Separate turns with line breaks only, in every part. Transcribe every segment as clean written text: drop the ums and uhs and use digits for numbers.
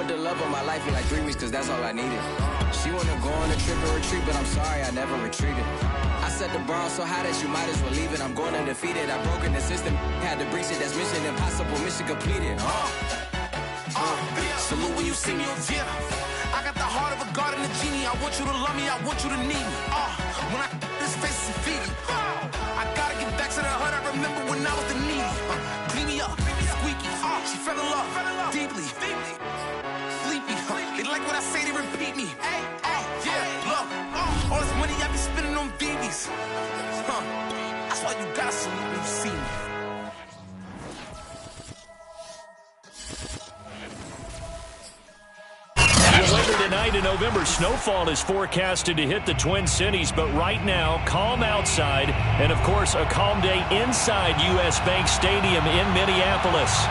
the love of my life in like 3 weeks, cause that's all I needed. She wanna go on a trip and retreat, but I'm sorry, I never retreated. I set the bar so high that you might as well leave it. I'm going undefeated, I've broken the system. Had to breach it, that's mission impossible, mission completed. Salute when you see me. Yeah, I got the heart of a god and a genie. I want you to love me, I want you to need me. When I this face is Fiji. I gotta get back to the hood. I remember when I was the needy. Clean me up, squeaky. She fell in love deeply. Sleepy. They like what I say, they repeat me. Yeah, look. All this money I be spending on BBs. That's why you gotta salute when you see me.
Later tonight in November, snowfall is forecasted to hit the Twin Cities, but right now, calm outside, and of course, a calm day inside U.S. Bank Stadium in Minneapolis.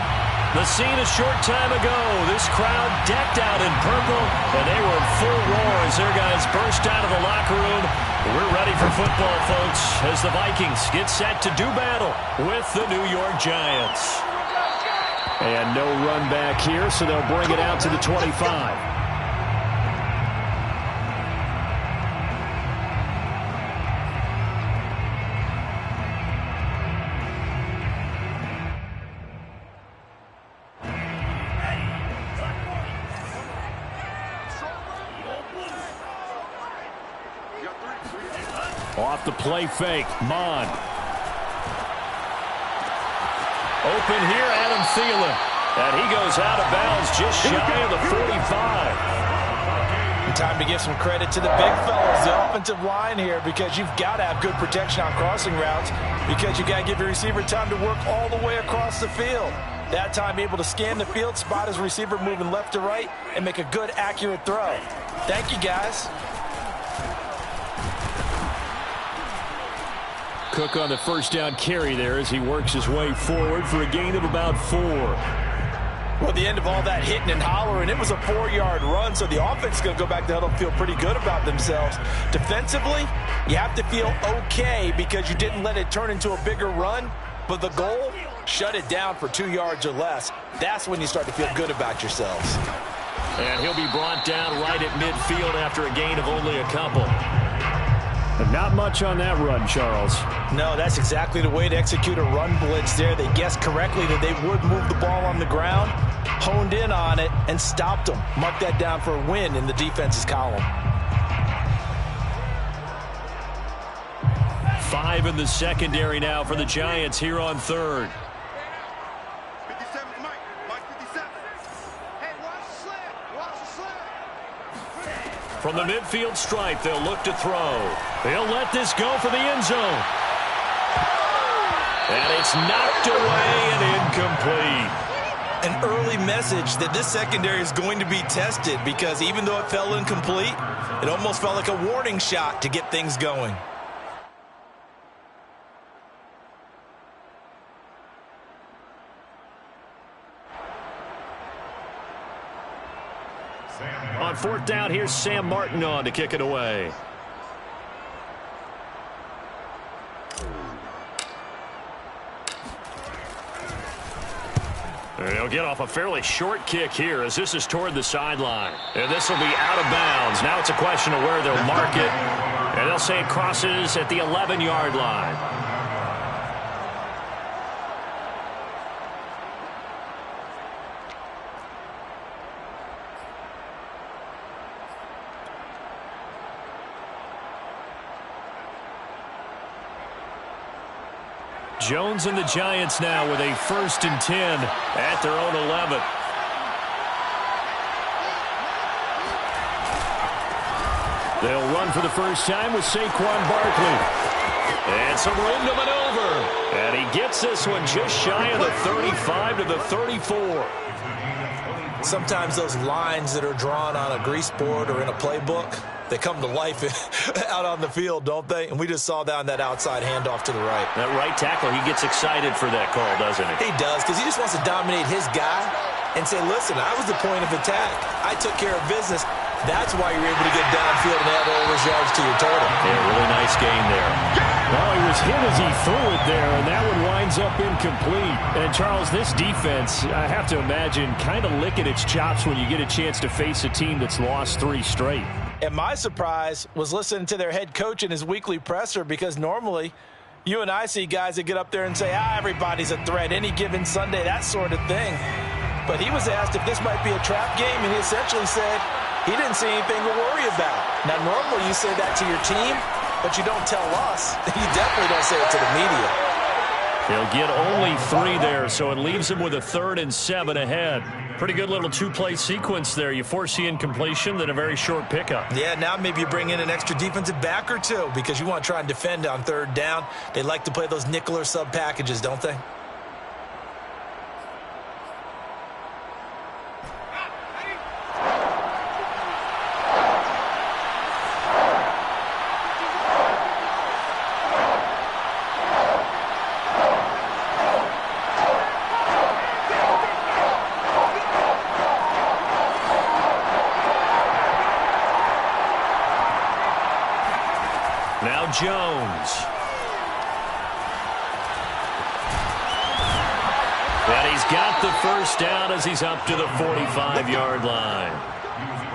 The scene a short time ago, this crowd decked out in purple, and they were in full roar as their guys burst out of the locker room. We're ready for football, folks, as the Vikings get set to do battle with the New York Giants. And no run back here, so they'll bring it out to the 25. Off the play fake, Mon. Open here, Adam Thielen. And he goes out of bounds just shy of the 45.
Time to give some credit to the big fellas, the offensive line here, because you've got to have good protection on crossing routes, because you got to give your receiver time to work all the way across the field. That time able to scan the field, spot his receiver moving left to right, and make a good, accurate throw. Thank you, guys.
Cook on the first down carry there as he works his way forward for a gain of about 4.
Well, the end of all that hitting and hollering, it was a 4-yard run, so the offense is going to go back to huddle and feel pretty good about themselves. Defensively, you have to feel okay because you didn't let it turn into a bigger run, but the goal, shut it down for 2 yards or less. That's when you start to feel good about yourselves.
And he'll be brought down right at midfield after a gain of only a couple. Not much on that run, Charles.
No, that's exactly the way to execute a run blitz there. They guessed correctly that they would move the ball on the ground, honed in on it, and stopped them. Mark that down for a win in the defense's column.
5 in the secondary now for the Giants here on third. From the midfield stripe, they'll look to throw. They'll let this go for the end zone. And it's knocked away and incomplete.
An early message that this secondary is going to be tested, because even though it fell incomplete, it almost felt like a warning shot to get things going.
On fourth down, here's Sam Martin on to kick it away. They'll get off a fairly short kick here as this is toward the sideline. And this will be out of bounds. Now it's a question of where they'll mark it. And they'll say it crosses at the 11-yard line. Jones and the Giants now with a 1st and 10 at their own 11. They'll run for the first time with Saquon Barkley. And some room to maneuver. And he gets this one just shy of the 35 to the 34.
Sometimes those lines that are drawn on a grease board or in a playbook, they come to life out on the field, don't they? And we just saw down that outside handoff to the right.
That right tackle, he gets excited for that call, doesn't he?
He does, because he just wants to dominate his guy and say, listen, I was the point of attack. I took care of business. That's why you're able to get downfield and add all those yards to your total.
Yeah, really nice game there.
Well, he was hit as he threw it there, and that one winds up incomplete. And, Charles, this defense, I have to imagine, kind of licking its chops when you get a chance to face a team that's lost 3 straight.
And my surprise was listening to their head coach in his weekly presser, because normally you and I see guys that get up there and say, everybody's a threat, any given Sunday, that sort of thing. But he was asked if this might be a trap game, and he essentially said he didn't see anything to worry about. Now, normally you say that to your team, but you don't tell us. You definitely don't say it to the media.
He'll get only 3 there, so it leaves him with a 3rd and 7 ahead. Pretty good little 2-play sequence there. You force the incompletion, then a very short pickup.
Yeah, now maybe you bring in an extra defensive back or 2 because you want to try and defend on 3rd down. They like to play those nickel or sub packages, don't they?
Jones. And he's got the first down as he's up to the 45-yard line.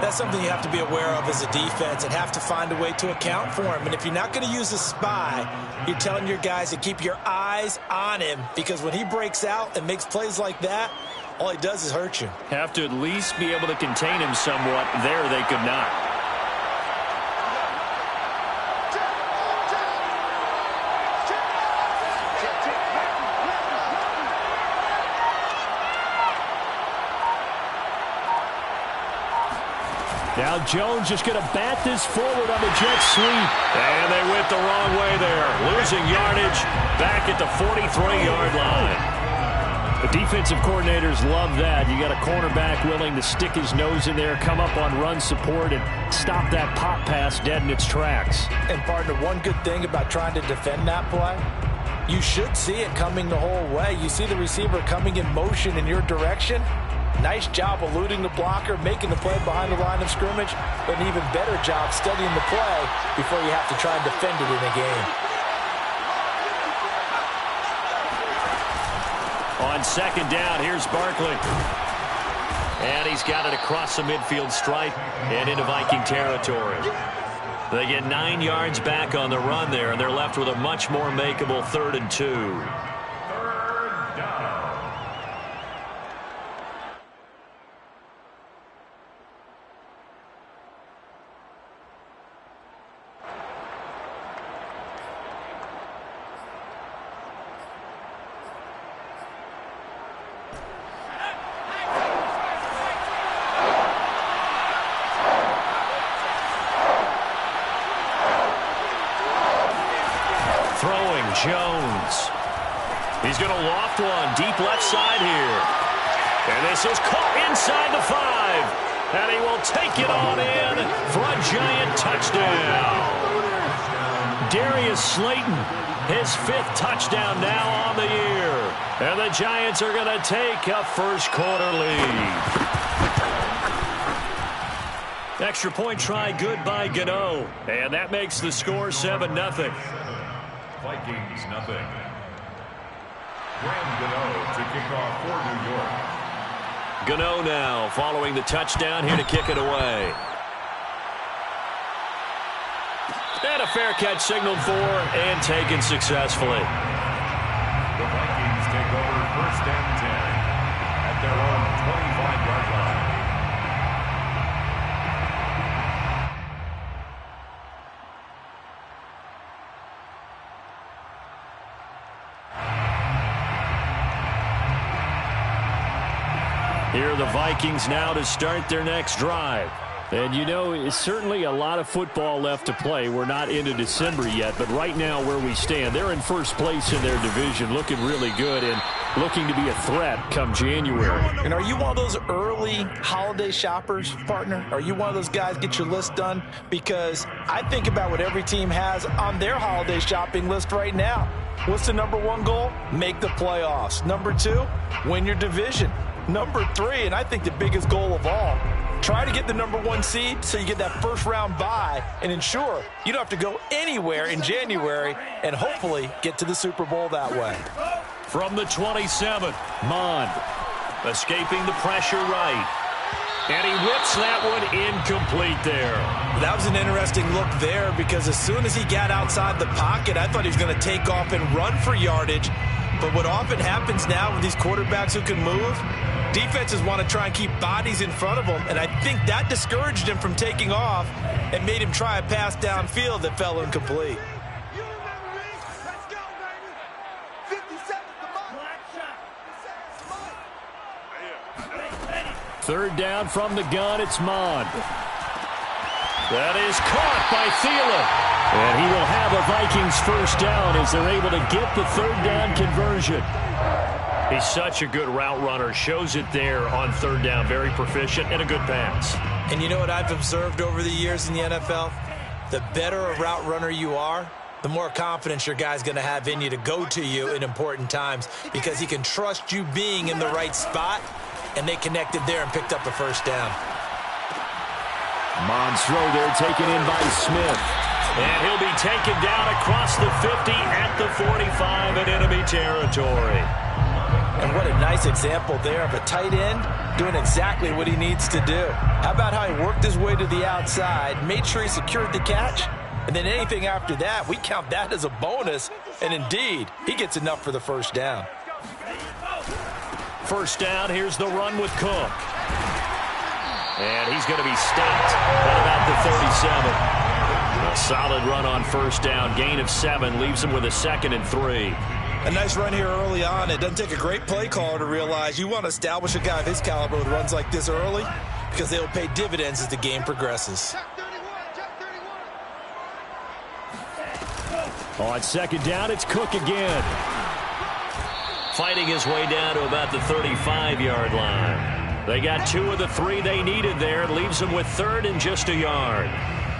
That's something you have to be aware of as a defense and have to find a way to account for him. And if you're not going to use a spy, you're telling your guys to keep your eyes on him, because when he breaks out and makes plays like that, all he does is hurt you.
Have to at least be able to contain him somewhat. There they could not.
Now Jones just going to bat this forward on the jet sweep.
And they went the wrong way there. Losing yardage back at the 43-yard line.
The defensive coordinators love that. You got a cornerback willing to stick his nose in there, come up on run support, and stop that pop pass dead in its tracks.
And, partner, one good thing about trying to defend that play, you should see it coming the whole way. You see the receiver coming in motion in your direction. Nice job eluding the blocker, making the play behind the line of scrimmage, but an even better job studying the play before you have to try and defend it in a game.
On 2nd down, here's Barkley. And he's got it across the midfield stripe and into Viking territory. They get 9 yards back on the run there, and they're left with a much more makeable 3rd and 2. Jones. He's going to loft one deep left side here. And this is caught inside the 5. And he will take it on in for a giant touchdown. Darius Slayton, his 5th touchdown now on the year. And the Giants are going to take a first-quarter lead. Extra point try good by Gano. And that makes the score 7-0.
Vikings, nothing. Graham Gano to kick off for New York.
Gano now following the touchdown here to kick it away. And a fair catch signaled for and taken successfully.
The Vikings take over 1st and 10 at their own 25-yard line.
Here are the Vikings now to start their next drive.
And, you know, it's certainly a lot of football left to play. We're not into December yet, but right now where we stand, they're in first place in their division, looking really good and looking to be a threat come January.
And are you one of those early holiday shoppers, partner? Are you one of those guys get your list done? Because I think about what every team has on their holiday shopping list right now. What's the #1 goal? Make the playoffs. #2, win your division. #3, and I think the biggest goal of all, Try to get the #1 seed so you get that first-round bye and ensure you don't have to go anywhere in January and hopefully get to the Super Bowl that way.
From the 27, Mond escaping the pressure right. And he whips that one incomplete there.
That was an interesting look there because as soon as he got outside the pocket, I thought he was going to take off and run for yardage. But what often happens now with these quarterbacks who can move, defenses want to try and keep bodies in front of them, and I think that discouraged him from taking off and made him try a pass downfield that fell incomplete.
Third down from the gun, it's Mond. That is caught by Thielen. And he will have a Vikings first down as they're able to get the third down conversion. He's such a good route runner. Shows it there on third down. Very proficient and a good pass.
And you know what I've observed over the years in the NFL? The better a route runner you are, the more confidence your guy's going to have in you to go to you in important times because he can trust you being in the right spot, and they connected there and picked up a first down.
Mond's throw there taken in by Smith. And he'll be taken down across the 50 at the 45 in enemy territory.
And what a nice example there of a tight end doing exactly what he needs to do. How about how he worked his way to the outside, made sure he secured the catch, and then anything after that, we count that as a bonus. And indeed, he gets enough for the first down.
First down, here's the run with Cook. And he's going to be stopped at about the 37. A solid run on first down. Gain of 7 leaves him with a 2nd and 3.
A nice run here early on. It doesn't take a great play caller to realize you want to establish a guy of his caliber with runs like this early because they'll pay dividends as the game progresses.
On second down, it's Cook again. Fighting his way down to about the 35-yard line. They got 2 of the 3 they needed there. It leaves them with 3rd and just a yard.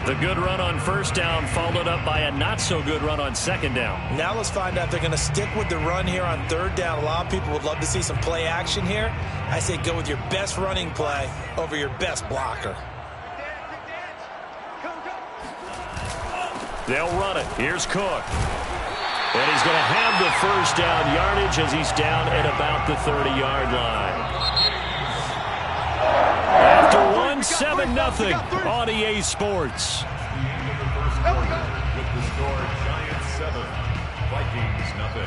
The good run on first down followed up by a not-so-good run on second down.
Now let's find out if they're going to stick with the run here on third down. A lot of people would love to see some play action here. I say go with your best running play over your best blocker.
They'll run it. Here's Cook. And he's going to have the first down yardage as he's down at about the 30-yard line. After 1, 7-0 on EA Sports.
With the score, Giants 7, Vikings 0.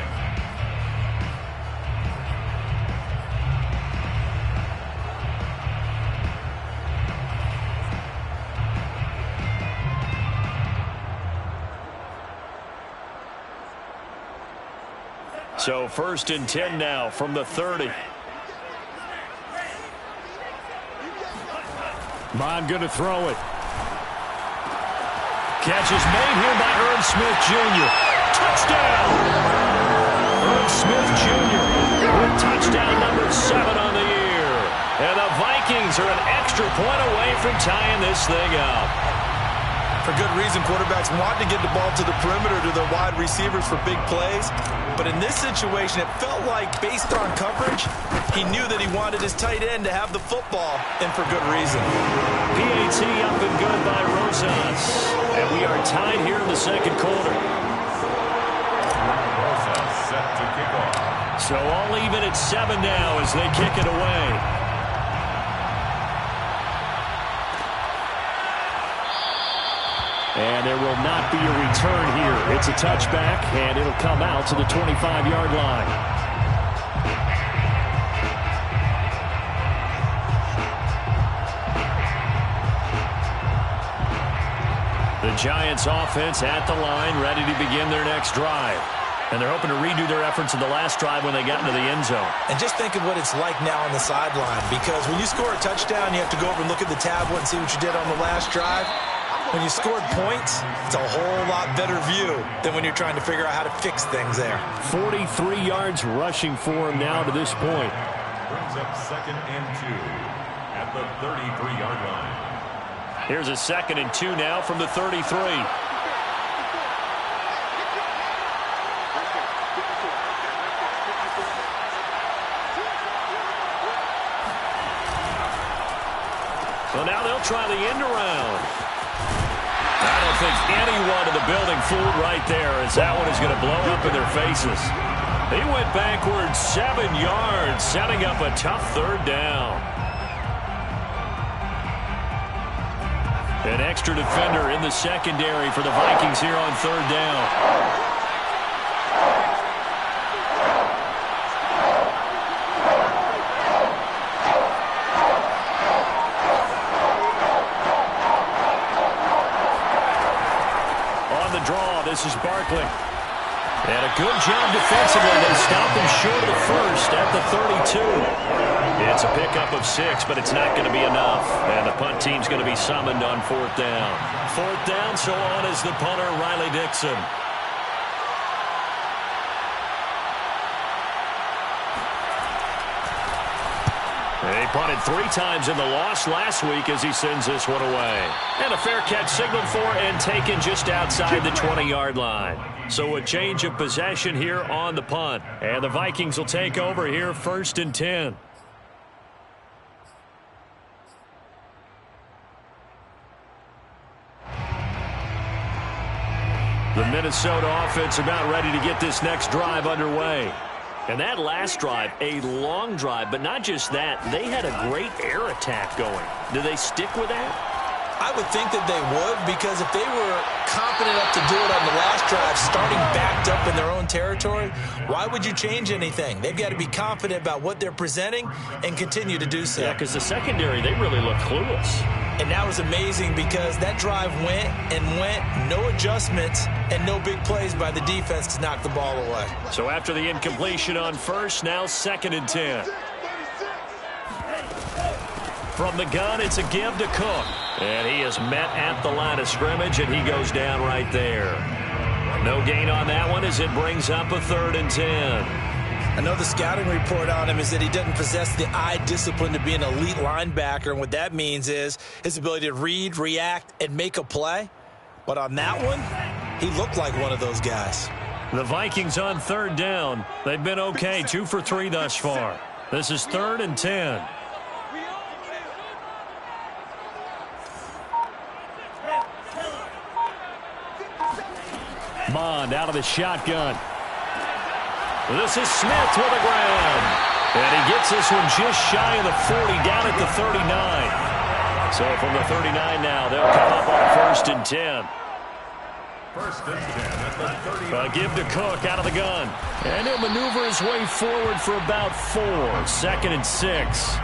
So 1st and 10 now from the 30. Mond going to throw it. Catch is made here by Irv Smith Jr. Touchdown! Irv Smith Jr. with touchdown number 7 on the year. And the Vikings are an extra point away from tying this thing up.
For good reason, quarterbacks want to get the ball to the perimeter to their wide receivers for big plays. But in this situation, it felt like, based on coverage, he knew that he wanted his tight end to have the football, and for good reason.
PAT up and good by Rosas. And we are tied here in the second quarter.
Rosas set to kick off.
So all even at 7 now as they kick it away. And there will not be a return here. It's a touchback, and it'll come out to the 25-yard line. The Giants offense at the line, ready to begin their next drive. And they're hoping to redo their efforts in the last drive when they got into the end zone.
And just think of what it's like now on the sideline, because when you score a touchdown, you have to go over and look at the tablet and see what you did on the last drive. When you scored points, it's a whole lot better view than when you're trying to figure out how to fix things there.
43 yards rushing for him now to this point.
Brings up 2nd and 2 at the 33-yard line.
Here's a 2nd and 2 now from the 33.
Well, now they'll try the end around. I don't think anyone in the building fooled right there, as that one is going to blow up in their faces. He went backwards 7 yards, setting up a tough third down. An extra defender in the secondary for the Vikings here on third down. This is Barkley. And a good job defensively. They stopped him short of the first at the 32. It's a pickup of 6, but it's not going to be enough. And the punt team's going to be summoned on fourth down. Fourth down, so on is the punter, Riley Dixon. He punted 3 times in the loss last week as he sends this one away. And a fair catch signaled for and taken just outside the 20-yard line. So a change of possession here on the punt. And the Vikings will take over here 1st and 10. The Minnesota offense about ready to get this next drive underway. And that last drive, a long drive, but not just that. They had a great air attack going. Do they stick with that?
I would think that they would, because if they were confident enough to do it on the last drive, starting backed up in their own territory, why would you change anything? They've got to be confident about what they're presenting and continue to do so.
Yeah, because the secondary, they really look clueless.
And that was amazing because that drive went and went, no adjustments and no big plays by the defense to knock the ball away.
So after the incompletion on first, now 2nd and 10. From the gun, it's a give to Cook. And he is met at the line of scrimmage, and he goes down right there. No gain on that one as it brings up a 3rd and 10.
I know the scouting report on him is that he doesn't possess the eye discipline to be an elite linebacker, and what that means is his ability to read, react, and make a play. But on that one, he looked like one of those guys.
The Vikings on 3rd down. They've been okay, 2 for 3 thus far. This is 3rd and 10. Mond out of the shotgun. This is Smith with a grab. And he gets this one just shy of the 40, down at the 39. So from the 39 now, they'll come up on 1st and 10.
1st and 10 at the 39.
Give to Cook out of the gun. And he'll maneuver his way forward for about 4. 2nd and 6.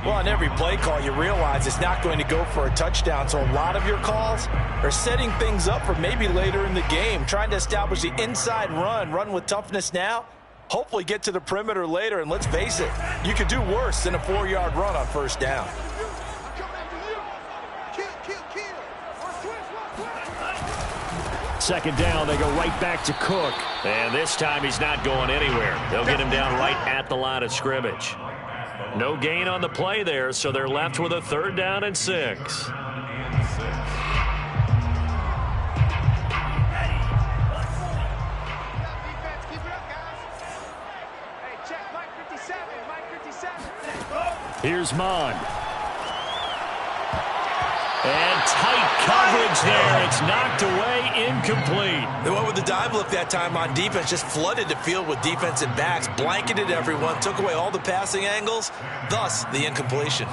Well, on every play call, you realize it's not going to go for a touchdown. So a lot of your calls are setting things up for maybe later in the game, trying to establish the inside run with toughness now, hopefully get to the perimeter later. And let's face it, you could do worse than a 4-yard run on 1st down.
Second down, they go right back to Cook. And this time he's not going anywhere. They'll get him down right at the line of scrimmage. No gain on the play there, so they're left with a 3rd down and 6. Here's Mond. And tight coverage there. It's knocked away, incomplete.
They went with the dive look that time on defense, just flooded the field with defensive backs, blanketed everyone, took away all the passing angles, thus the incompletion.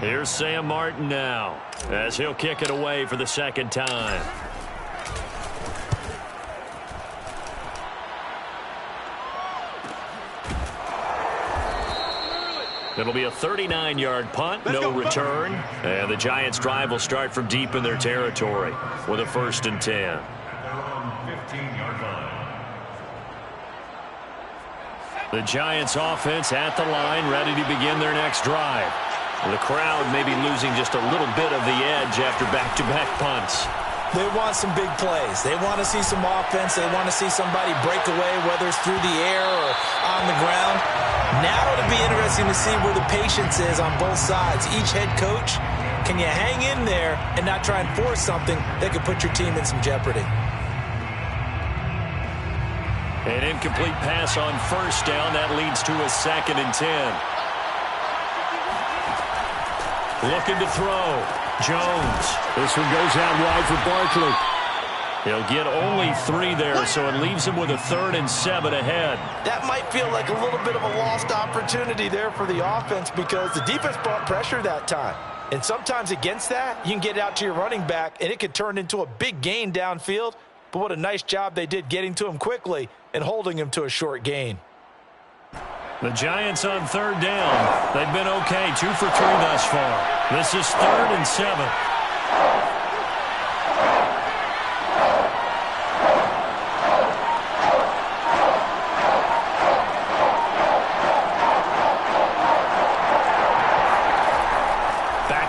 Here's Sam Martin now, as he'll kick it away for the 2nd time. It'll be a 39-yard punt, no return. And the Giants' drive will start from deep in their territory with a 1st and 10.
They're on 15-yard line.
The Giants' offense at the line, ready to begin their next drive. The crowd may be losing just a little bit of the edge after back-to-back punts.
They want some big plays. They want to see some offense. They want to see somebody break away, whether it's through the air or on the ground. Now it'll be interesting to see where the patience is on both sides. Each head coach, can you hang in there and not try and force something that could put your team in some jeopardy?
An incomplete pass on 1st down. That leads to a 2nd and 10. Looking to throw. Jones. This one goes out wide for Barkley. He'll get only 3 there, so it leaves him with a 3rd and 7 ahead.
That might feel like a little bit of a lost opportunity there for the offense because the defense brought pressure that time. And sometimes against that, you can get out to your running back, and it could turn into a big gain downfield. But what a nice job they did getting to him quickly and holding him to a short gain.
The Giants on 3rd down. They've been okay, 2 for 3 thus far. This is 3rd and 7.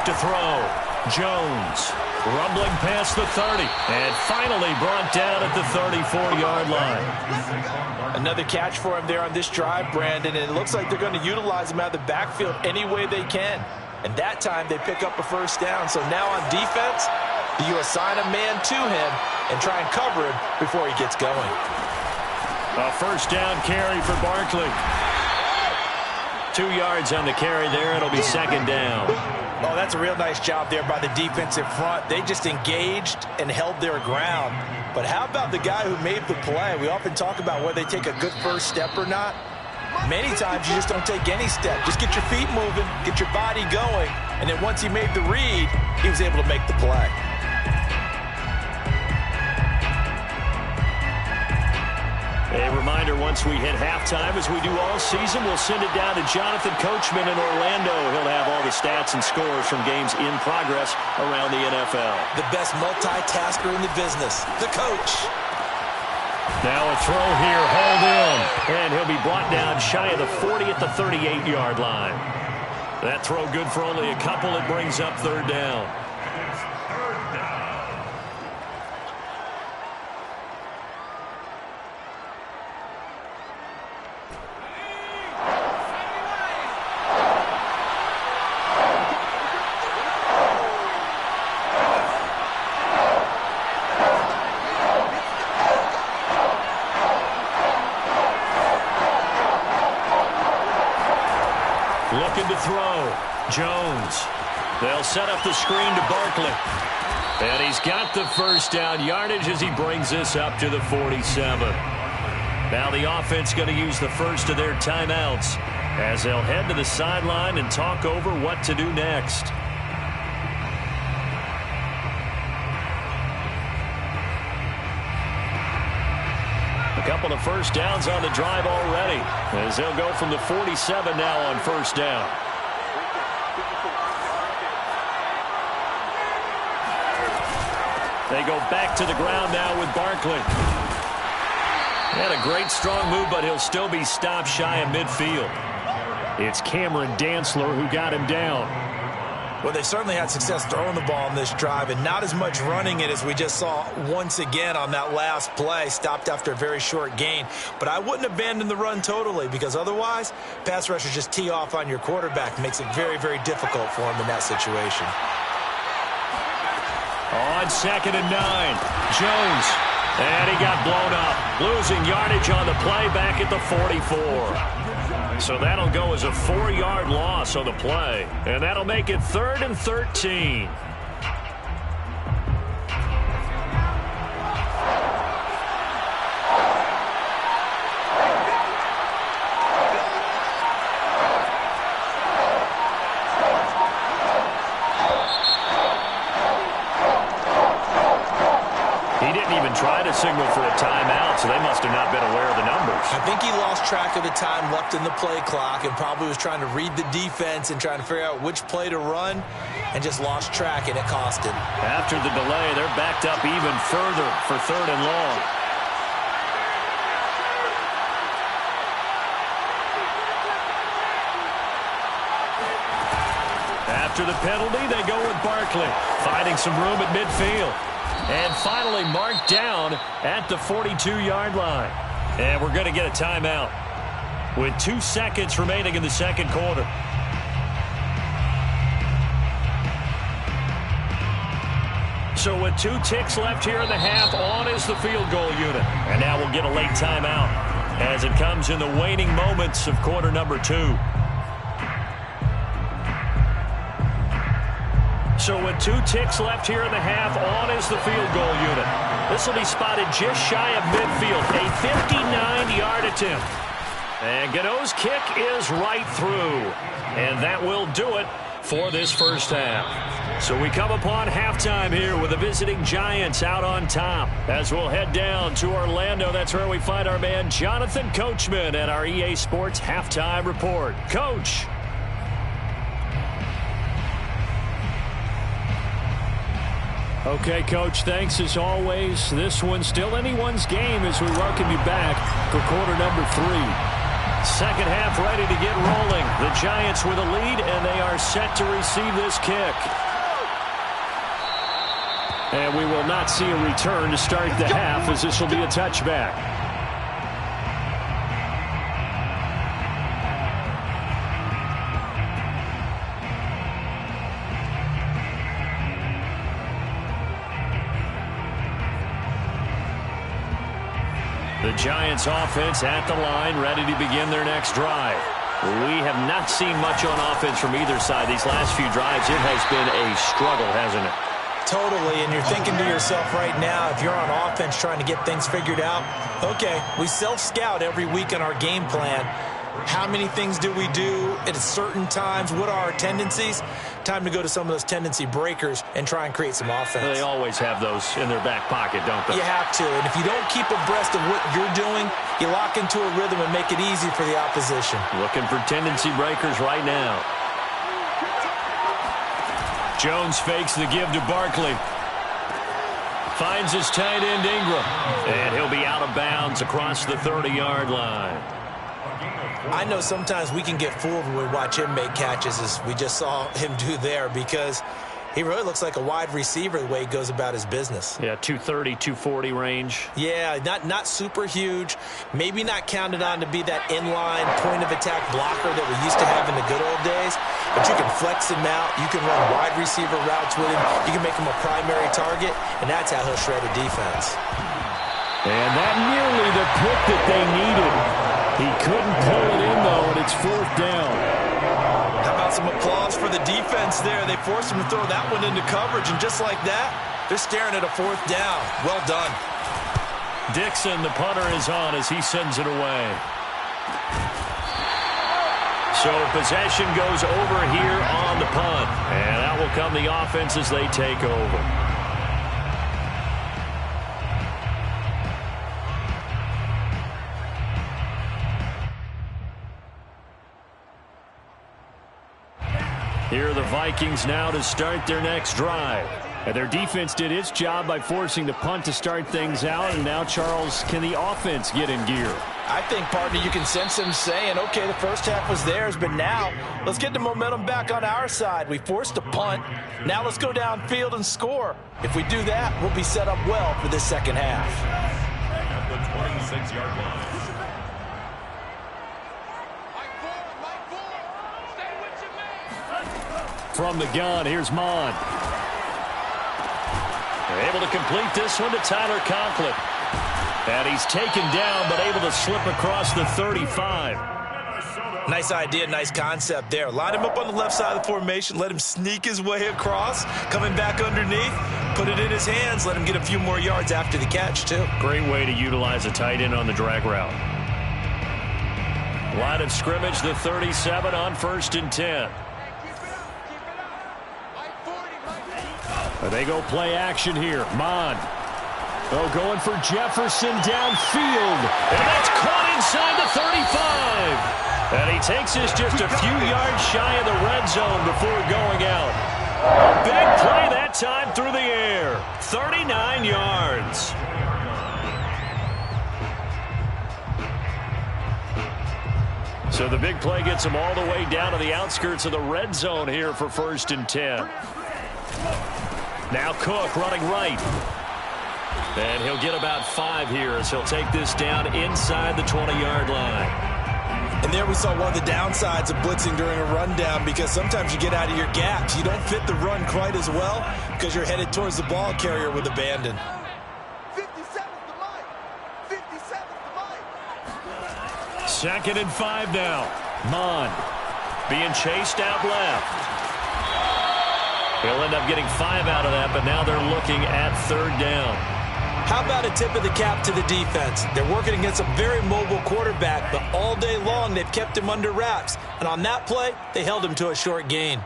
To throw. Jones rumbling past the 30 and finally brought down at the 34-yard line.
Another catch for him there on this drive, Brandon, and it looks like they're going to utilize him out of the backfield any way they can. And that time they pick up a 1st down. So now on defense, you assign a man to him and try and cover him before he gets going.
A 1st down carry for Barkley. 2 yards on the carry there. It'll be 2nd down.
Oh, that's a real nice job there by the defensive front. They just engaged and held their ground. But how about the guy who made the play? We often talk about whether they take a good first step or not. Many times you just don't take any step. Just get your feet moving, get your body going, and then once he made the read, he was able to make the play.
A reminder, once we hit halftime, as we do all season, we'll send it down to Jonathan Coachman in Orlando. He'll have all the stats and scores from games in progress around the NFL.
The best multitasker in the business, the coach.
Now a throw here, hauled in, and he'll be brought down shy of the 40 at the 38-yard line. That throw good for only a couple. It brings up 3rd down. Looking to throw. Jones. They'll set up the screen to Barkley. And he's got the 1st down yardage as he brings this up to the 47. Now the offense going to use the first of their timeouts as they'll head to the sideline and talk over what to do next. A couple of 1st downs on the drive already as they'll go from the 47 now on 1st down. They go back to the ground now with Barkley. Had a great strong move, but he'll still be stopped shy of midfield. It's Cameron Dantzler who got him down.
Well, they certainly had success throwing the ball on this drive and not as much running it as we just saw once again on that last play. Stopped after a very short gain. But I wouldn't abandon the run totally because otherwise, pass rushers just tee off on your quarterback. Makes it very, very difficult for him in that situation.
On 2nd and 9, Jones. And he got blown up. Losing yardage on the play back at the 44. So that'll go as a 4-yard loss on the play. And that'll make it 3rd and 13. He didn't even try to signal for a timeout, so they must have not been aware of the numbers.
I think he lost track of the time left in the play clock and probably was trying to read the defense and trying to figure out which play to run and just lost track, and it cost him.
After the delay, they're backed up even further for 3rd and long. After the penalty, they go with Barkley, finding some room at midfield. And finally marked down at the 42-yard line. And we're going to get a timeout with 2 seconds remaining in the 2nd quarter. So with 2 ticks left here in the half, on is the field goal unit. And now we'll get a late timeout as it comes in the waning moments of quarter number 2.
So with 2 ticks left here in the half, on is the field goal unit. This will be spotted just shy of midfield, a 59-yard attempt. And Gano's kick is right through. And that will do it for this first half. So we come upon halftime here with the visiting Giants out on top. As we'll head down to Orlando, that's where we find our man Jonathan Coachman at our EA Sports Halftime Report. Coach. Okay, Coach, thanks as always. This one's still anyone's game as we welcome you back for quarter number 3. Second half ready to get rolling. The Giants with a lead, and they are set to receive this kick. And we will not see a return to start the half, as this will be a touchback. The Giants offense at the line, ready to begin their next drive. We have not seen much on offense from either side. These last few drives, it has been a struggle, hasn't it?
Totally, and you're thinking to yourself right now, if you're on offense trying to get things figured out, okay, we self-scout every week in our game plan. How many things do we do at certain times? What are our tendencies? Time to go to some of those tendency breakers and try and create some offense.
They always have those in their back pocket, don't they?
You have to, and if you don't keep abreast of what you're doing, you lock into a rhythm and make it easy for the opposition.
Looking for tendency breakers right now. Jones fakes the give to Barkley. Finds his tight end Ingram. And he'll be out of bounds across the 30-yard line.
I know sometimes we can get fooled when we watch him make catches, as we just saw him do there, because he really looks like a wide receiver the way he goes about his business.
Yeah, 230, 240 range.
Yeah, not super huge. Maybe not counted on to be that inline point-of-attack blocker that we used to have in the good old days. But you can flex him out. You can run wide receiver routes with him. You can make him a primary target, and that's how he'll shred a defense.
And that nearly the pick that they needed. He couldn't pull it in, though, and it's 4th down.
How about some applause for the defense there? They forced him to throw that one into coverage, and just like that, they're staring at a 4th down. Well done.
Dixon, the punter, is on as he sends it away. So possession goes over here on the punt, and that will come the offense as they take over. Here are the Vikings now to start their next drive.
And their defense did its job by forcing the punt to start things out. And now, Charles, can the offense get in gear?
I think, partner, you can sense him saying, okay, the first half was theirs, but now let's get the momentum back on our side. We forced a punt. Now let's go downfield and score. If we do that, we'll be set up well for this second half.
At the 26-yard line.
From the gun, here's Mon. They're able to complete this one to Tyler Conklin. And he's taken down, but able to slip across the 35.
Nice idea, nice concept there. Line him up on the left side of the formation, let him sneak his way across, coming back underneath, put it in his hands, let him get a few more yards after the catch, too.
Great way to utilize a tight end on the drag route. Line of scrimmage, the 37 on 1st and 10.
They go play action here. Mon. Oh, going for Jefferson downfield.
And that's caught inside the 35. And he takes us just a few yards shy of the red zone before going out. Big play that time through the air. 39 yards. So the big play gets him all the way down to the outskirts of the red zone here for 1st and 10. Now Cook running right. And he'll get about 5 here as he'll take this down inside the 20-yard line.
And there we saw one of the downsides of blitzing during a rundown, because sometimes you get out of your gaps. You don't fit the run quite as well because you're headed towards the ball carrier with abandon.
57's the line. 57's the line.
2nd and 5 now. Mon being chased out left. He'll end up getting 5 out of that, but now they're looking at 3rd down.
How about a tip of the cap to the defense? They're working against a very mobile quarterback, but all day long they've kept him under wraps. And on that play, they held him to a short gain.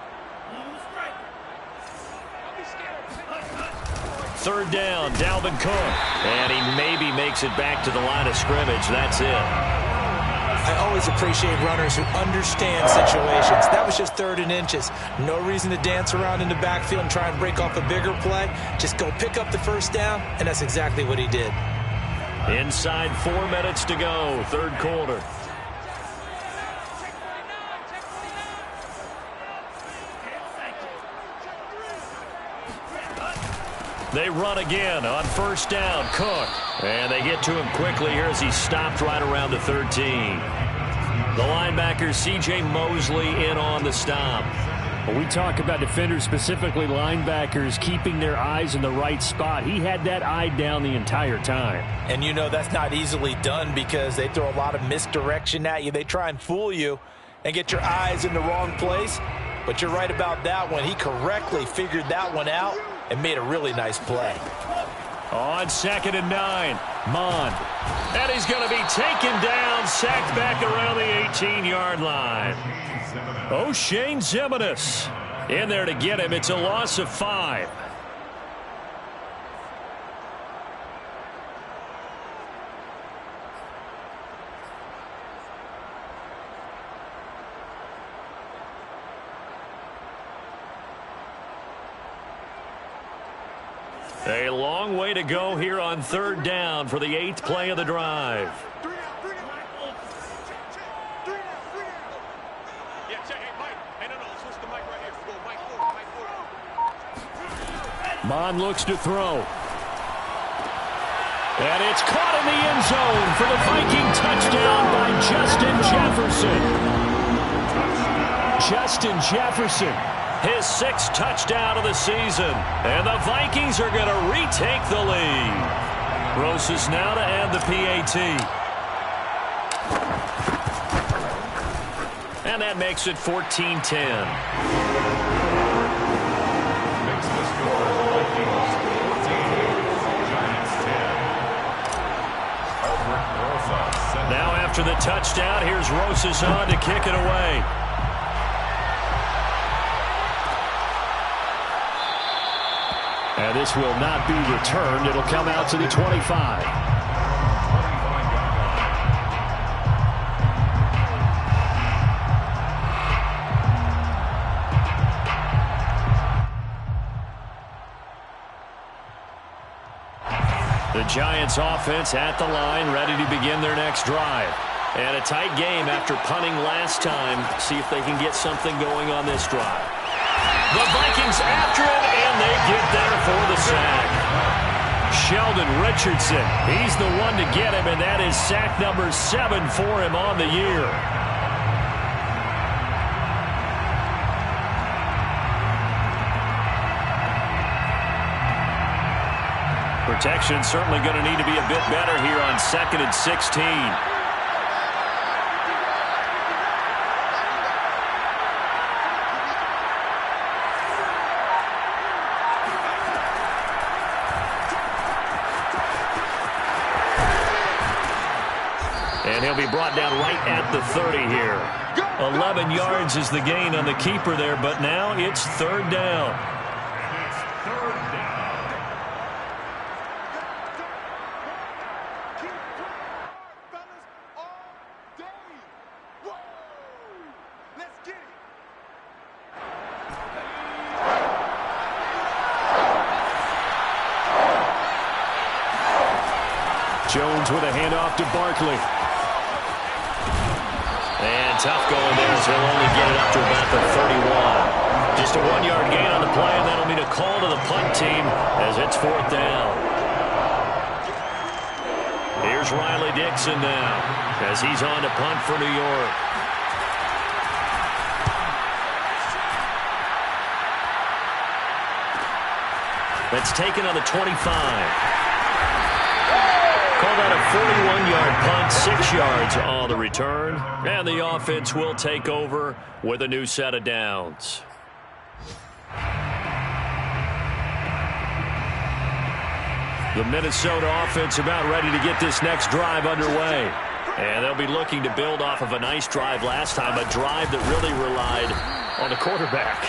3rd down, Dalvin Cook. And he maybe makes it back to the line of scrimmage. That's it.
I always appreciate runners who understand situations. That was just 3rd and inches. No reason to dance around in the backfield and try and break off a bigger play. Just go pick up the 1st down, and that's exactly what he did.
Inside 4 minutes to go, 3rd quarter. They run again on 1st down. Cook. And they get to him quickly here as he stopped right around the 13. The linebacker, C.J. Mosley, in on the stop.
When we talk about defenders, specifically linebackers, keeping their eyes in the right spot, he had that eye down the entire time.
And you know that's not easily done because they throw a lot of misdirection at you. They try and fool you and get your eyes in the wrong place. But you're right about that one. He correctly figured that one out and made a really nice play.
On 2nd and 9, Mond. And he's going to be taken down, sacked back around the 18-yard line. O'Shane Ximines in there to get him. It's a loss of 5. A long way to go here on 3rd down for the 8th play of the drive. Mond looks to throw. And it's caught in the end zone for the Viking touchdown by Justin Jefferson. Justin Jefferson. His 6th touchdown of the season. And the Vikings are going to retake the lead. Roses now to add the PAT. And that makes it 14-10. Now after the touchdown, here's Roses on to kick it away. And this will not be returned. It'll come out to the 25. The Giants offense at the line, ready to begin their next drive. And a tight game after punting last time. See if they can get something going on this drive. The Vikings after it, and they get there for the sack. Sheldon Richardson, he's the one to get him, and that is sack number 7 for him on the year. Protection certainly going to need to be a bit better here on 2nd and 16. And he'll be brought down right at the 30 here. 11 yards is the gain on the keeper there, but now it's 3rd down. Jones with a handoff to Barkley. And tough going there, so he'll only get it up to about the 31. Just a 1-yard gain on the play, and that'll mean a call to the punt team as it's 4th down. Here's Riley Dixon now as he's on to punt for New York. That's taken on the 25. Call that a 41-yard punt, 6 yards on the return. And the offense will take over with a new set of downs. The Minnesota offense about ready to get this next drive underway. And they'll be looking to build off of a nice drive last time, a drive that really relied on the quarterback.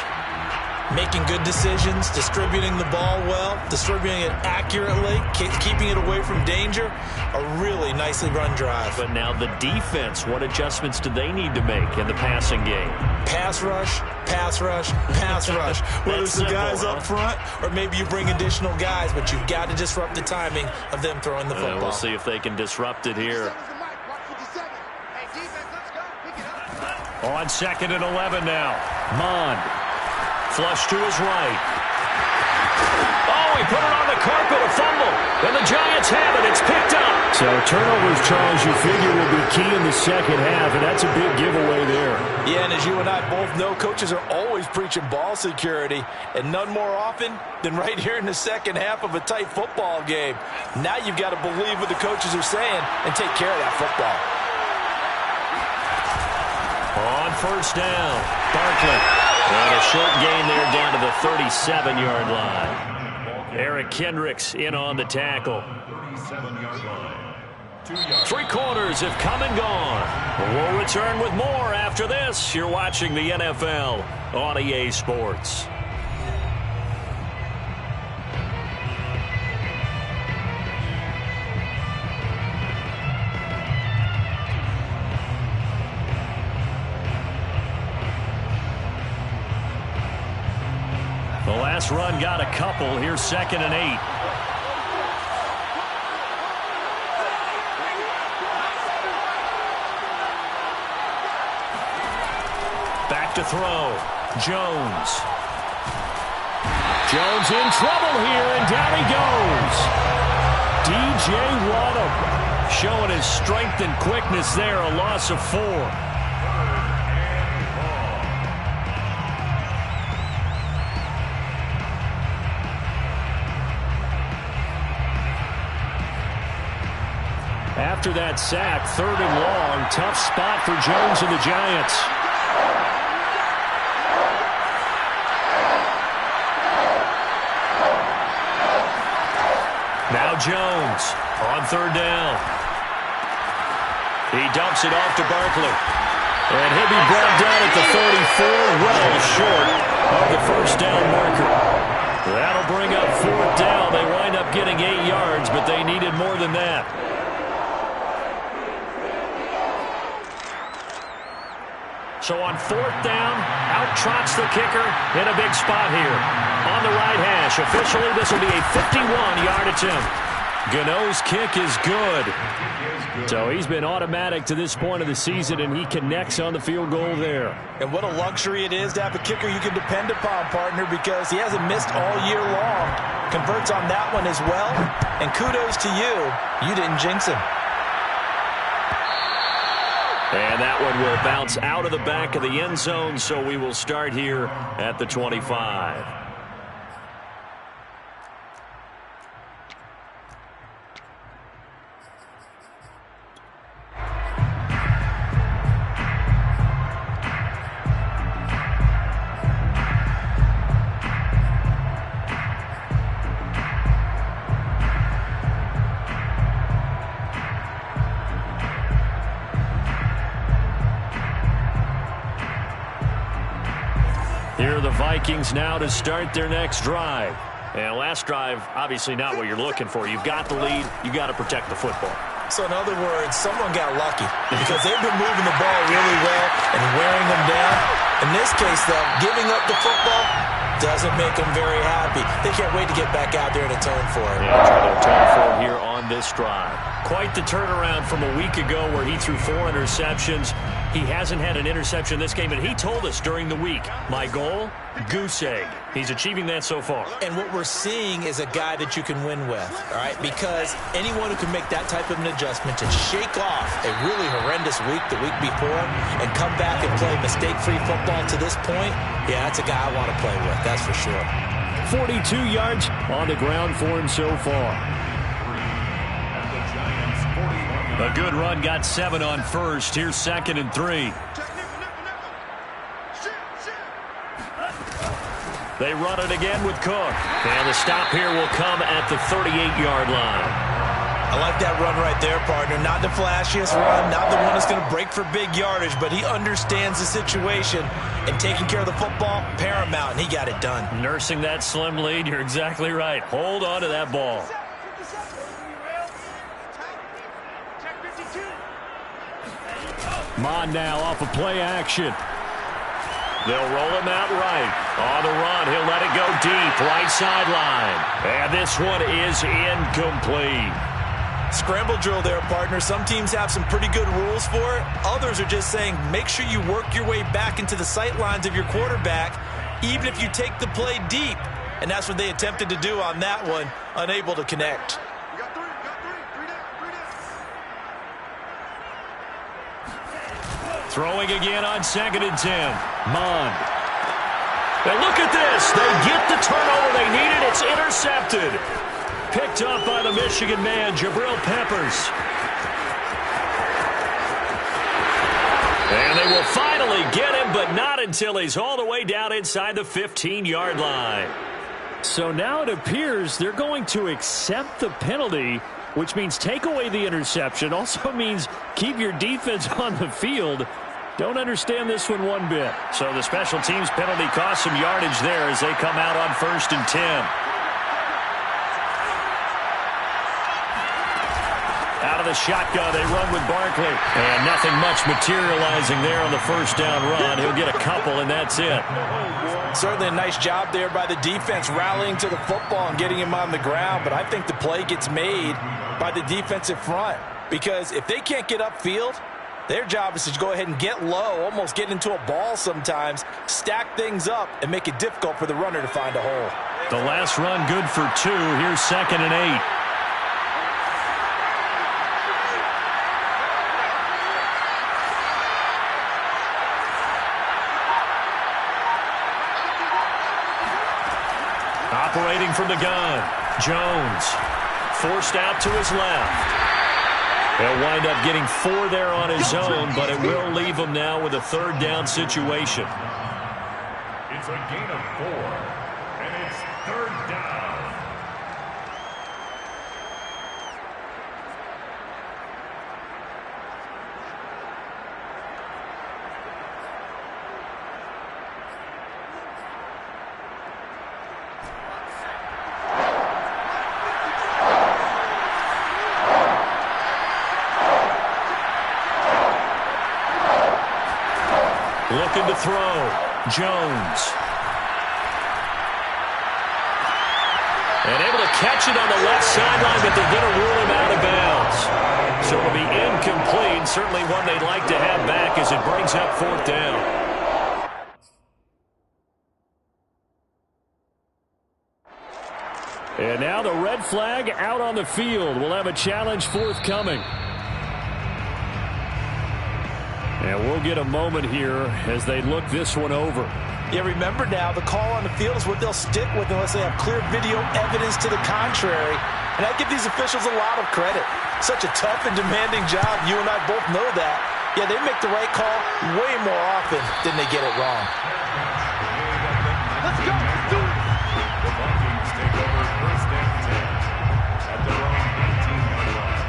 Making good decisions, distributing the ball well, distributing it accurately, keeping it away from danger. A really nicely run drive.
But now the defense, what adjustments do they need to make in the passing game?
Pass rush, pass rush, pass rush. Whether it's the guys up front or maybe you bring additional guys, but you've got to disrupt the timing of them throwing the football.
We'll see if they can disrupt it here. On 2nd and 11 now. Mond. Flush to his right. Oh, he put it on the carpet, a fumble. And the Giants have it. It's picked up.
So turnovers, Charles, you figure will be key in the second half, and that's a big giveaway there.
Yeah, and as you and I both know, coaches are always preaching ball security, and none more often than right here in the second half of a tight football game. Now you've got to believe what the coaches are saying and take care of that football.
On 1st down, Barkley. And a short gain there down to the 37-yard line. Eric Kendricks in on the tackle.
37-yard line. 2 yards.
3 quarters have come and gone. We'll return with more after this. You're watching the NFL on EA Sports. The last run got a couple. Here's 2nd and 8. Back to throw. Jones. Jones in trouble here, and down he goes. DJ Waddle showing his strength and quickness there. A loss of 4. After that sack, 3rd and long, tough spot for Jones and the Giants. Now Jones on 3rd down. He dumps it off to Barkley. And he'll be brought down at the 34, well short of the 1st down marker. That'll bring up 4th down. They wind up getting 8 yards, but they needed more than that. So on 4th down, out trots the kicker in a big spot here. On the right hash, officially this will be a 51-yard attempt. Gano's kick is good. So he's been automatic to this point of the season, and he connects on the field goal there.
And what a luxury it is to have a kicker you can depend upon, partner, because he hasn't missed all year long. Converts on that one as well. And kudos to you. You didn't jinx him.
And that one will bounce out of the back of the end zone, so we will start here at the 25. Here are the Vikings now to start their next drive. And last drive, obviously not what you're looking for. You've got the lead. You've got to protect the football.
So in other words, someone got lucky because they've been moving the ball really well and wearing them down. In this case, though, giving up the football doesn't make them very happy. They can't wait to get back out there and atone for it.
Yeah, try to atone for it here on this drive. Quite the turnaround from a week ago where he threw 4 interceptions. He hasn't had an interception this game, and he told us during the week, my goal, goose egg. He's achieving that so far.
And what we're seeing is a guy that you can win with, all right? Because anyone who can make that type of an adjustment to shake off a really horrendous week the week before and come back and play mistake-free football to this point, yeah, that's a guy I want to play with, that's for sure.
42 yards on the ground for him so far.
A good run, got 7 on first. Here's 2nd and 3. They run it again with Cook. And the stop here will come at the 38-yard line.
I like that run right there, partner. Not the flashiest run, not the one that's going to break for big yardage, but he understands the situation, and taking care of the football, paramount, and he got it done.
Nursing that slim lead, you're exactly right. Hold on to that ball.
Mhu now off of play action.
They'll roll him out right. On the run, he'll let it go deep, right sideline. And this one is incomplete.
Scramble drill there, partner. Some teams have some pretty good rules for it. Others are just saying make sure you work your way back into the sight lines of your quarterback, even if you take the play deep. And that's what they attempted to do on that one, unable to connect.
Throwing again on 2nd and 10. Mhu. And look at this. They get the turnover they needed. It's intercepted. Picked up by the Michigan man, Jabril Peppers. And they will finally get him, but not until he's all the way down inside the 15-yard line.
So now it appears they're going to accept the penalty, which means take away the interception. Also means keep your defense on the field. Don't understand this one bit.
So the special teams penalty cost some yardage there as they come out on 1st and 10. Out of the shotgun, they run with Barkley. And nothing much materializing there on the first down run. He'll get a couple, and that's it.
Certainly a nice job there by the defense rallying to the football and getting him on the ground. But I think the play gets made by the defensive front. Because if they can't get upfield, their job is to go ahead and get low, almost get into a ball sometimes, stack things up, and make it difficult for the runner to find a hole.
The last run good for 2. Here's 2nd and 8. Operating from the gun, Jones. Forced out to his left. He'll wind up getting 4 there on his own, but it will leave him now with a 3rd down situation.
It's a gain of 4, and it's 3rd down.
Looking to throw. Jones. And able to catch it on the left sideline, but they're going to rule him out of bounds. So it'll be incomplete. Certainly one they'd like to have back as it brings up 4th down.
And now the red flag out on the field. We'll have a challenge forthcoming. And we'll get a moment here as they look this one over.
Yeah, remember now, the call on the field is what they'll stick with unless they have clear video evidence to the contrary. And I give these officials a lot of credit. Such a tough and demanding job. You and I both know that. Yeah, they make the right call way more often than they get it wrong.
Let's go. Let's do it. The Vikings take over 1st and 10 at their own 18-yard line.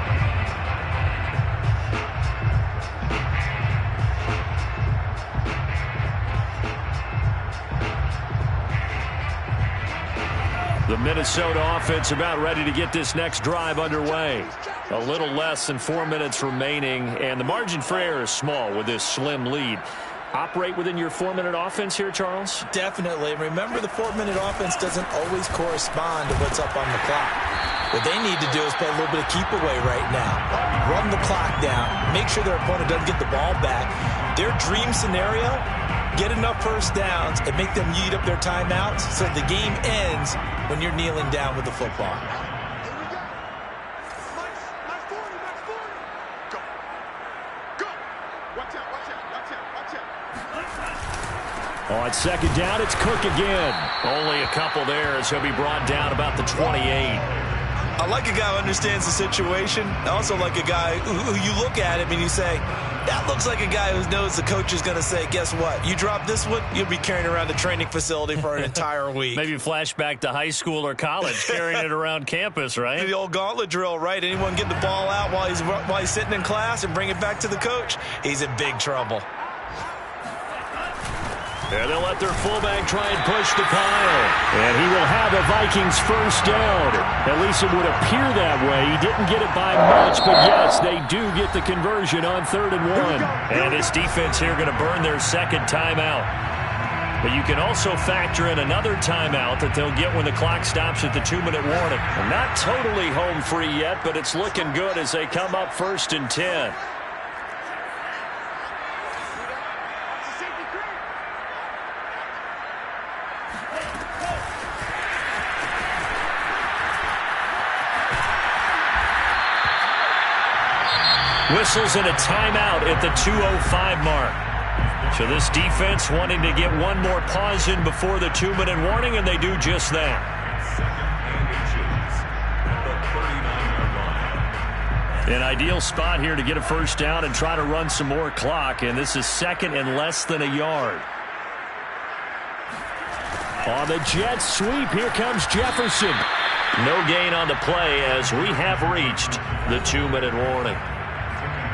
The Minnesota offense about ready to get this next drive underway. A little less than 4 minutes remaining, and the margin for error is small with this slim lead. Operate within your 4-minute offense here, Charles?
Definitely. Remember, the 4-minute offense doesn't always correspond to what's up on the clock. What they need to do is play a little bit of keep away right now. Run the clock down. Make sure their opponent doesn't get the ball back. Their dream scenario, get enough first downs and make them eat up their timeouts so the game ends when you're kneeling down with the football.
On 2nd down, it's Cook again.
Only a couple there as he'll be brought down about the 28.
I like a guy who understands the situation. I also like a guy who you look at him and you say, That looks like a guy who knows the coach is going to say, guess what? You drop this one, you'll be carrying around the training facility for an entire week.
Maybe flashback to high school or college, carrying it around campus, right?
The old gauntlet drill, right? Anyone get the ball out while he's sitting in class and bring it back to the coach, he's in big trouble.
And they'll let their fullback try and push the pile. And he will have a Vikings first down. At least it would appear that way. He didn't get it by much, but yes, they do get the conversion on 3rd and 1. And this defense here going to burn their second timeout. But you can also factor in another timeout that they'll get when the clock stops at the 2-minute warning. And not totally home free yet, but it's looking good as they come up 1st and 10. Whistles and a timeout at the 2:05 mark. So this defense wanting to get one more pause in before the 2-minute warning, and they do just that. An ideal spot here to get a first down and try to run some more clock, and this is 2nd and less than a yard. On the jet sweep, here comes Jefferson. No gain on the play as we have reached the 2-minute warning.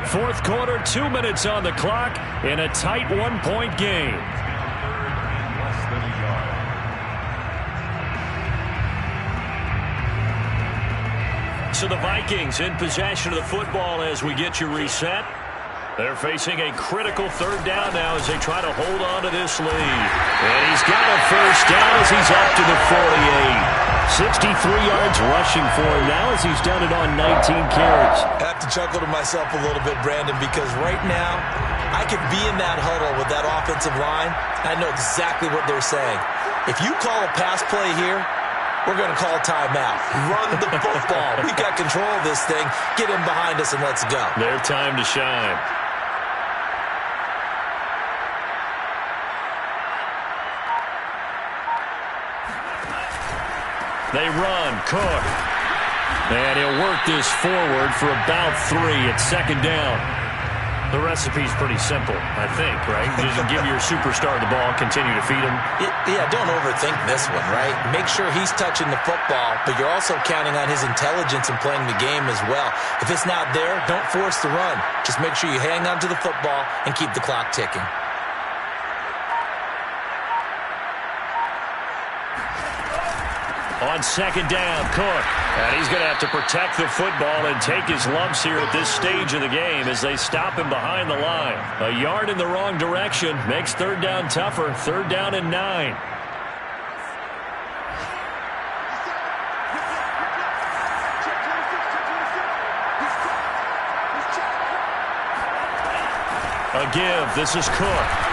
4th quarter, 2 minutes on the clock in a tight 1-point game. So the Vikings in possession of the football as we get you reset. They're facing a critical 3rd down now as they try to hold on to this lead. And he's got a first down as he's up to the 48. 63 yards rushing for him now as he's done it on 19 carries.
I have to chuckle to myself a little bit, Brandon, because right now I could be in that huddle with that offensive line. I know exactly what they're saying. If you call a pass play here, we're going to call timeout. Run the football. We've got control of this thing. Get him behind us and let's go.
Their time to shine. They run. Cook. And he'll work this forward for about 3 at 2nd down. The recipe's pretty simple, I think, right? Just give your superstar the ball, continue to feed him.
Yeah, don't overthink this one, right? Make sure he's touching the football, but you're also counting on his intelligence and playing the game as well. If it's not there, don't force the run. Just make sure you hang on to the football and keep the clock ticking.
On 2nd down, Cook. And he's going to have to protect the football and take his lumps here at this stage of the game as they stop him behind the line. A yard in the wrong direction makes 3rd down tougher. 3rd down and 9. A give. This is Cook.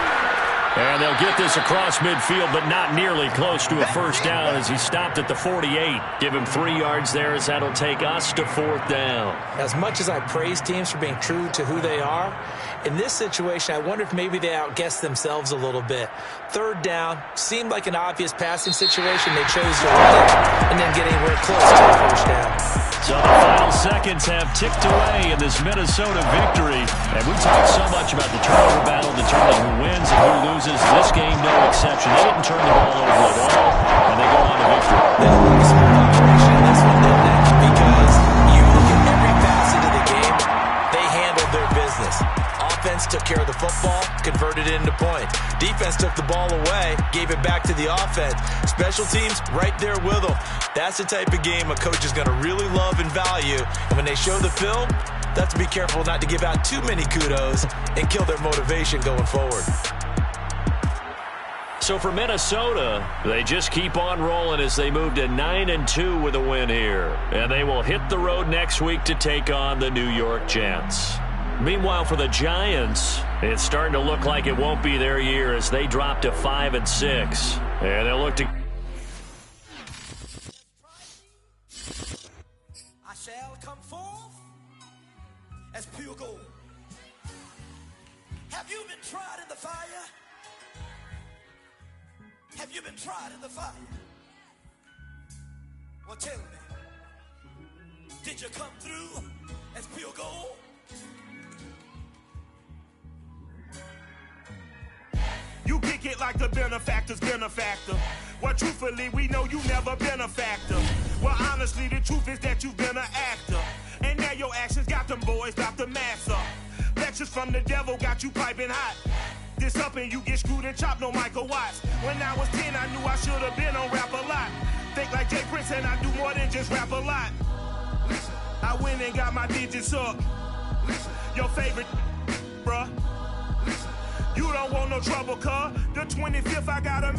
And they'll get this across midfield, but not nearly close to a first down as he stopped at the 48. Give him 3 yards there as that'll take us to 4th down.
As much as I praise teams for being true to who they are, in this situation, I wonder if maybe they outguessed themselves a little bit. 3rd down seemed like an obvious passing situation. They chose to run it and then get anywhere close to a first down.
So the final seconds have ticked away in this Minnesota victory. And we talked so much about the turnover battle, determining who wins and who loses. This game, no exception. They didn't turn the ball over at all, and they go on to victory.
They had a really smart operation in this one, didn't they? Because you look at every facet of the game, they handled their business. Offense took care of the football, converted it into points. Defense took the ball away, gave it back to the offense. Special teams right there with them. That's the type of game a coach is going to really love and value. And when they show the film, they have to be careful not to give out too many kudos and kill their motivation going forward.
So for Minnesota, they just keep on rolling as they move to 9-2 with a win here. And they will hit the road next week to take on the New York Jets. Meanwhile, for the Giants, it's starting to look like it won't be their year as they drop to 5-6. And they'll look to...
I shall come forth as pure gold. Have you been tried in the fire? Have you been tried in the fire? Well, tell me, did you come through as pure gold?
like the benefactor's benefactor. Well, truthfully, we know you never been a factor. Well, honestly, the truth is that you've been an actor. And now your actions got them boys about to mass up. Lectures from the devil got you piping hot. This up and you get screwed and chopped, no Michael Watts. When I was 10, I knew I should have been on rap a lot. Think like Jay Prince and I do more than just rap a lot. I went and got my digits up. Your favorite, bruh. You don't want no trouble, cuz. The 25th, I got a